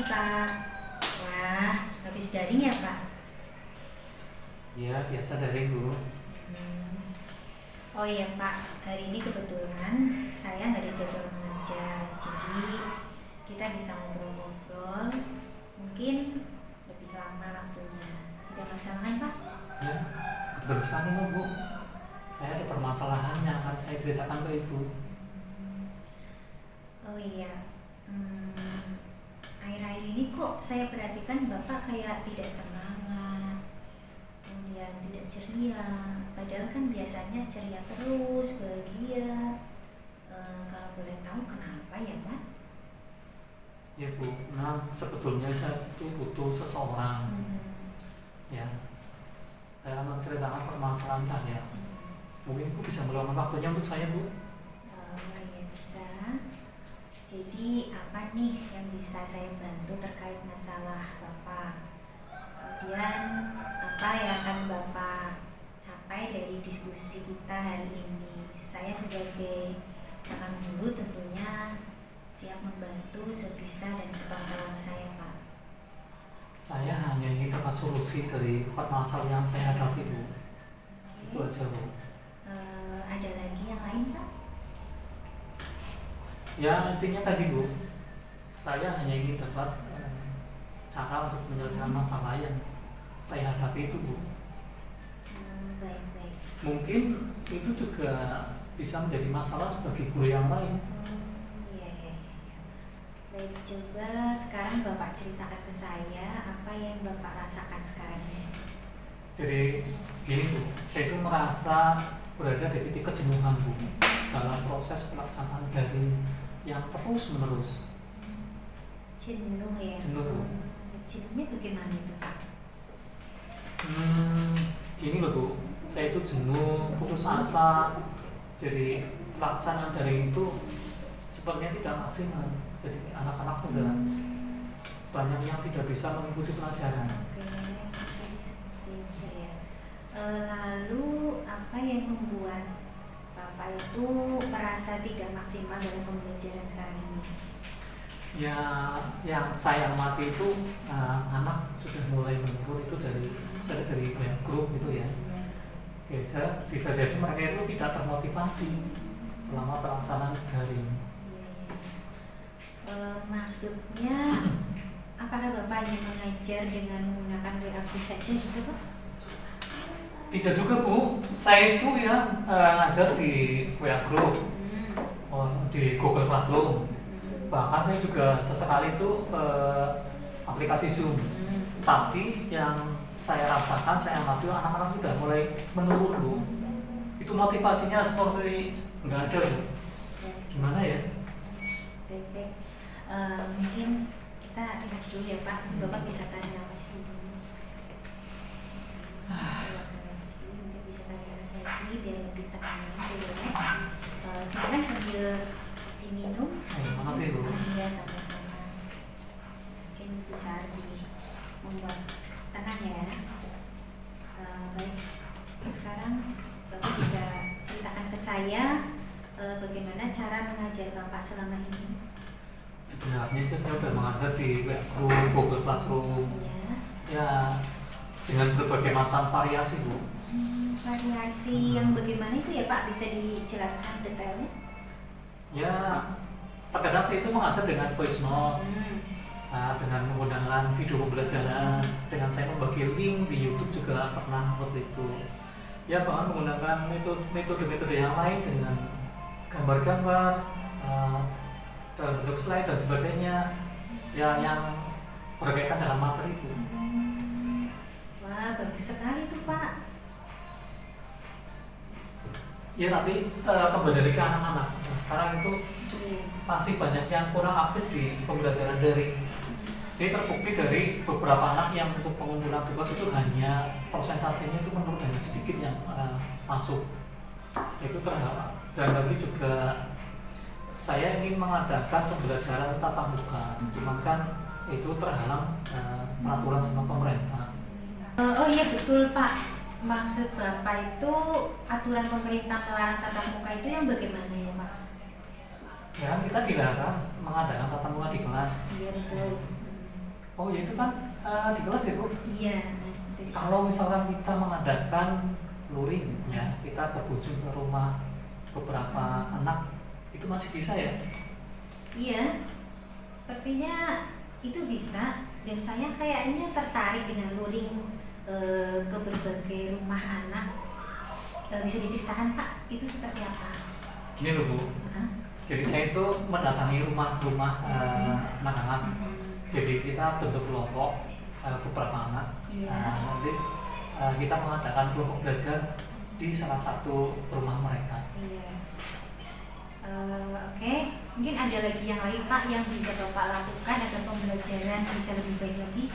Pak. Wah, habis daring ya Pak? Ya, biasa daring Bu. Oh iya Pak, hari ini kebetulan saya nggak ada jadwal mengajar, jadi kita bisa ngobrol-ngobrol, mungkin lebih lama waktunya. Tidak masalah kan Pak? Ya, kebetulan sekali Bu. Saya ada permasalahan yang akan saya ceritakan ke Ibu. Oh iya, akhir-akhir ini kok saya perhatikan Bapak kayak tidak semangat, kemudian tidak ceria, padahal kan biasanya ceria terus, bahagia. Kalau boleh tahu kenapa ya Pak? Ya Bu, nah sebetulnya saya itu butuh seseorang. Ya, saya menceritakan permasalahan saya. Mungkin Bu bisa meluangkan waktunya untuk saya Bu. Oh ya bisa. Jadi apa nih yang bisa saya bantu terkait masalah Bapak? Kemudian apa yang akan Bapak capai dari diskusi kita hari ini? Saya sebagai rekan guru tentunya siap membantu sebisa dan sepengetahuan saya Pak. Saya hanya ingin dapat solusi dari permasalahan yang saya hadapi Bu. Itu aja Bu. Ada lagi yang lain Pak? Ya intinya tadi Bu, saya hanya ingin dapat cara untuk menyelesaikan masalah yang saya hadapi itu Bu. Baik-baik. Mungkin itu juga bisa menjadi masalah bagi guru yang lain. Iya. Baik, coba sekarang Bapak ceritakan ke saya apa yang Bapak rasakan sekarang ini. Jadi gini Bu, saya itu merasa berada di titik kejenuhan Bu dalam proses pelaksanaan daring yang terus menerus. Jenuh ya? Jenuh Bu. Jenuhnya bagaimana itu Pak? Gini loh Bu, saya itu jenuh, putus asa. Jadi pelaksanaan daring itu sepertinya tidak maksimal. Jadi anak-anak sudah banyak yang tidak bisa mengikuti pelajaran. Oke, jadi seperti itu ya. Lalu apa yang membuat Bapak itu merasa tidak maksimal dalam pembelajaran sekarang ini? Ya, yang saya amati itu anak sudah mulai menurun itu dari banyak grup gitu ya. Bisa jadi mereka itu tidak termotivasi selama pelaksanaan daring. Maksudnya apakah Bapak hanya mengajar dengan menggunakan WA group saja gitu Pak? Tidak juga Bu, saya itu ya ngajar di WA group, di Google Classroom. Bahkan saya juga sesekali itu aplikasi Zoom. Tapi yang saya rasakan, saya amati anak-anak sudah mulai menurun Bu. Itu motivasinya seperti nggak ada Bu. Gimana ya? Baik. Mungkin kita rehat dulu ya Pak. Bapak bisa tarik nafas dulu. Mungkin bisa tarik nafas lagi biar lebih tenang, relax. Silakan sambil diminum. Terima kasih Bu. Iya, sama-sama. Mungkin bisa lebih membuat tenang ya. Baik. Sekarang Bapak bisa ceritakan ke saya bagaimana cara mengajar Bapak selama ini. Sebenarnya saya sudah mengajar di WA group, Google Classroom. Ya, dengan berbagai macam variasi Bu. Variasi yang bagaimana itu ya Pak? Bisa dijelaskan detailnya? Ya, terkadang saya itu mengajar dengan voice note, dengan menggunakan video pembelajaran, dengan saya membagi link di YouTube juga pernah seperti itu. Ya, bahkan menggunakan metode-metode yang lain dengan gambar-gambar, dalam bentuk slide dan sebagainya, ya yang berkaitan dalam materi itu. Wah, bagus sekali tuh Pak. Ya, tapi kembali lagi ke anak-anak. Sekarang itu masih banyak yang kurang aktif di pembelajaran daring. Ini terbukti dari beberapa anak yang untuk pengumpulan tugas itu hanya persentasenya itu menurun hanya sedikit yang masuk. Itu terhalang. Dan lagi juga saya ingin mengadakan pembelajaran tatap muka, cuman kan itu terhalang peraturan sama pemerintah. Oh iya betul Pak. Maksud Bapak itu aturan pemerintah melarang tatap muka itu yang bagaimana ya Pak? Ya kan kita dilarang mengadakan tatap muka di kelas. Iya betul. Oh ya itu kan di kelas ya Bu. Iya. Kalau misalkan kita mengadakan luring ya, kita berkunjung ke rumah beberapa anak, itu masih bisa ya? Iya, sepertinya itu bisa. Dan saya kayaknya tertarik dengan luring ke berbagai rumah anak. Bisa diceritakan Pak, itu seperti apa? Gini loh Bu, jadi saya itu mendatangi rumah-rumah anak-anak. Jadi kita bentuk kelompok beberapa anak. Nanti kita mengadakan kelompok belajar di salah satu rumah mereka. Iya. Oke, mungkin ada lagi yang lain Pak yang bisa Bapak lakukan agar pembelajaran bisa lebih baik lagi?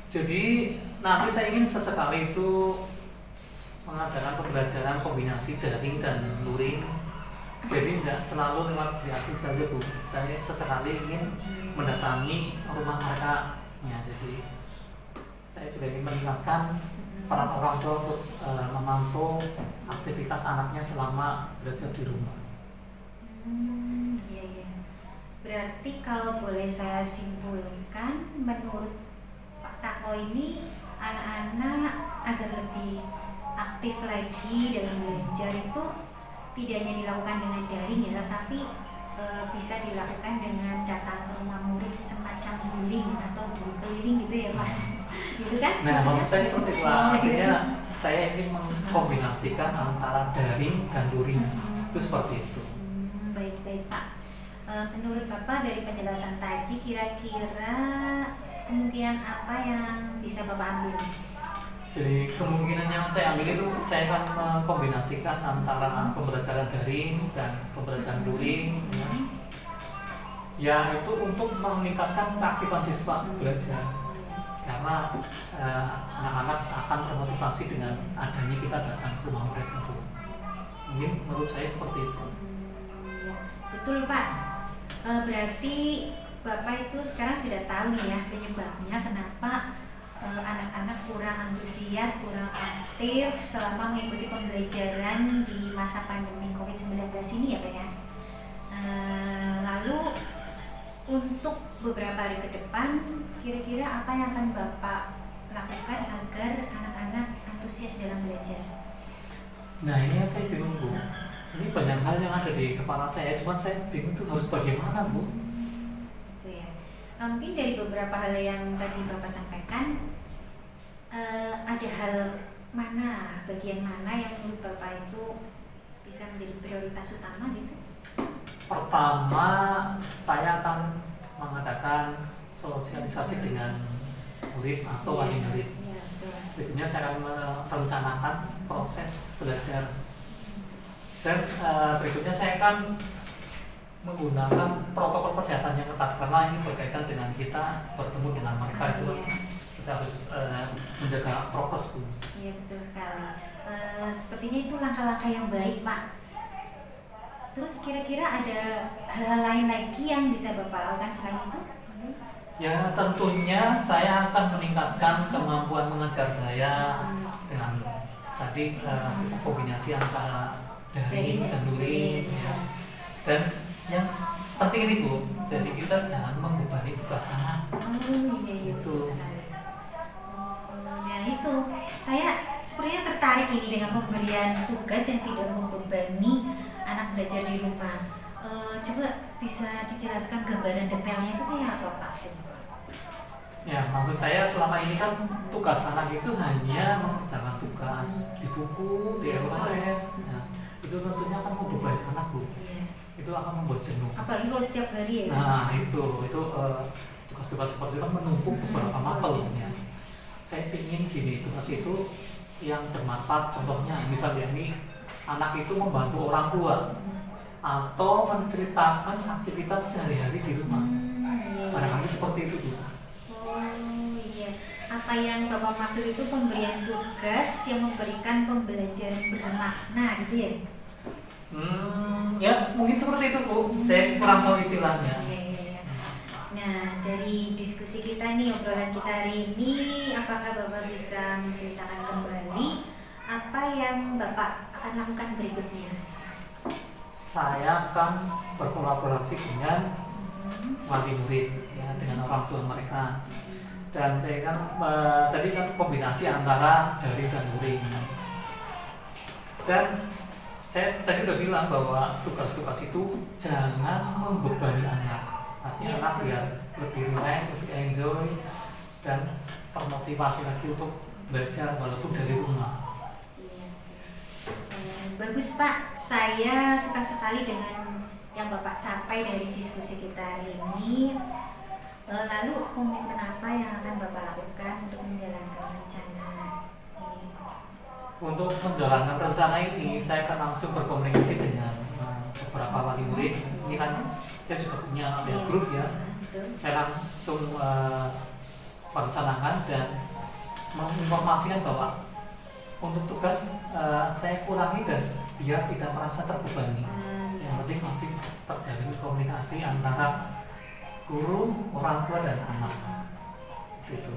Jadi nanti saya ingin sesekali itu mengadakan pembelajaran kombinasi daring dan luring. Jadi tidak selalu lewat kreatif saja Bu. Saya sesekali ingin mendatangi rumah mereka. Ya, jadi saya juga ingin mengingatkan para orang tua untuk memantau aktivitas anaknya selama belajar di rumah. Iya iya. Berarti kalau boleh saya simpulkan, menurut Pak Tako ini anak-anak agar lebih aktif lagi dalam belajar itu tidak hanya dilakukan dengan daring ya, tetapi bisa dilakukan dengan datang ke rumah murid semacam bullying atau guru keliling gitu ya Pak. Gitu kan? Nah, maksud saya seperti itu. Artinya saya ingin mengkombinasikan antara daring dan luring. Itu seperti itu. Baik-baik Pak. Menurut Bapak dari penjelasan tadi kira-kira kemungkinan apa yang bisa Bapak ambil? Jadi kemungkinan yang saya ambil itu saya akan mengkombinasikan antara pembelajaran daring dan pembelajaran luring. Ya itu untuk meningkatkan keaktifan siswa belajar. Karena anak-anak akan termotivasi dengan adanya kita datang ke rumah mereka itu. Mungkin menurut saya seperti itu. Betul Pak. Berarti Bapak itu sekarang sudah tahu nih ya penyebabnya kenapa anak-anak kurang antusias, kurang aktif selama mengikuti pembelajaran di masa pandemi COVID-19 ini ya Pak ya. Lalu untuk beberapa hari ke depan, kira-kira apa yang akan Bapak lakukan agar anak-anak antusias dalam belajar? Nah ini yang saya bingung Bu. Ini banyak hal yang ada di kepala saya, cuman saya bingung tuh harus bagaimana Bu. Itu ya. Mungkin dari beberapa hal yang tadi Bapak sampaikan, ada hal mana, bagian mana yang menurut Bapak itu bisa menjadi prioritas utama gitu? Pertama, saya akan mengadakan sosialisasi dengan murid atau wali murid. Berikutnya saya akan merencanakan proses belajar. Dan berikutnya saya akan menggunakan protokol kesehatan yang ketat karena ini berkaitan dengan kita bertemu dengan mereka itu kita harus menjaga prokes Bu. Iya betul sekali. Sepertinya itu langkah-langkah yang baik Pak. Terus kira-kira ada hal-hal lain lagi yang bisa Bapak lakukan selain itu? Ya tentunya saya akan meningkatkan kemampuan mengajar saya dengan tadi kombinasi antara daring dan luring ya. Dan yang penting ini Bu, jadi kita jangan membebani tugas anak. Iya betul sekali. Nah itu, saya sebenarnya tertarik ini dengan pemberian tugas yang tidak membebani anak belajar di rumah. Coba bisa dijelaskan gambaran detailnya itu kayak apa Pak? Coba. Ya maksud saya selama ini kan tugas anak itu hanya mengerjakan tugas di buku, di LKS. Nah, itu tentunya akan membebani anak Bu. Iya. Itu akan membuat jenuh. Apalagi kalau setiap hari ya. Nah itu tugas-tugas seperti itu kan menumpuk beberapa mapel ya. Saya ingin gini, tugas itu yang bermanfaat. Contohnya misalnya ini anak itu membantu orang tua atau menceritakan aktivitas sehari-hari di rumah. Barangkali seperti itu Bu. Oh iya. Apa yang Bapak maksud itu pemberian tugas yang memberikan pembelajaran bermakna gitu ya? Ya mungkin seperti itu Bu. Saya kurang tahu istilahnya. Iya. Nah dari diskusi kita nih, obrolan kita hari ini, apakah Bapak bisa menceritakan kembali apa yang Bapak akan lakukan berikutnya? Saya akan berkolaborasi dengan wali murid ya dengan orang tua mereka. Dan saya kan tadi kan kombinasi antara daring dan luring. Dan saya tadi udah bilang bahwa tugas-tugas itu jangan membebani anak. Artinya anak biar lebih relax, lebih enjoy dan termotivasi lagi untuk belajar walaupun dari rumah. Bagus Pak, saya suka sekali dengan yang Bapak capai dari diskusi kita hari ini. Lalu komitmen apa yang akan Bapak lakukan untuk menjalankan rencana ini? Untuk menjalankan rencana ini, saya akan langsung berkomunikasi dengan beberapa wali murid. Ini kan saya juga punya grup ya. Saya langsung merencanakan dan menginformasikan bahwa untuk tugas saya kurangi dan biar tidak merasa terbebani. Yang penting masih terjalin komunikasi antara guru, orang tua dan anak. Gitu.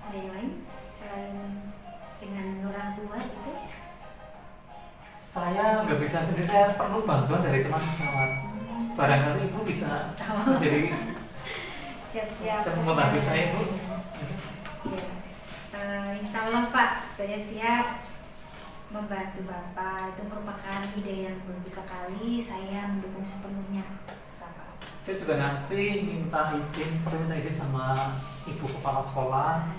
Ada yang lain selain dengan orang tua itu? Saya nggak bisa sendiri, saya perlu bantuan dari teman sejawat. Barangkali ibu bisa jadi siap-siap membantu saya, Bu. Ya. Insya Allah Pak, saya siap membantu Bapak. Itu merupakan ide yang bagus sekali. Saya mendukung sepenuhnya Bapak. Saya juga nanti perlu minta izin sama ibu kepala sekolah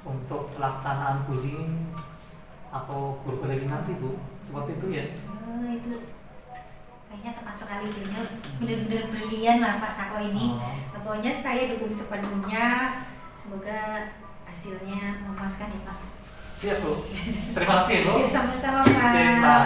untuk pelaksanaan bullying atau guru keliling nanti, Bu. Seperti itu ya. Itu kayaknya tepat sekali, benar-benar brilian lah Pak Tako ini. Pokoknya saya dukung sepenuhnya. Semoga hasilnya memuaskan ya Pak. Siap Bu. Terima kasih Bu. Sama-sama Pak. Siap Pak.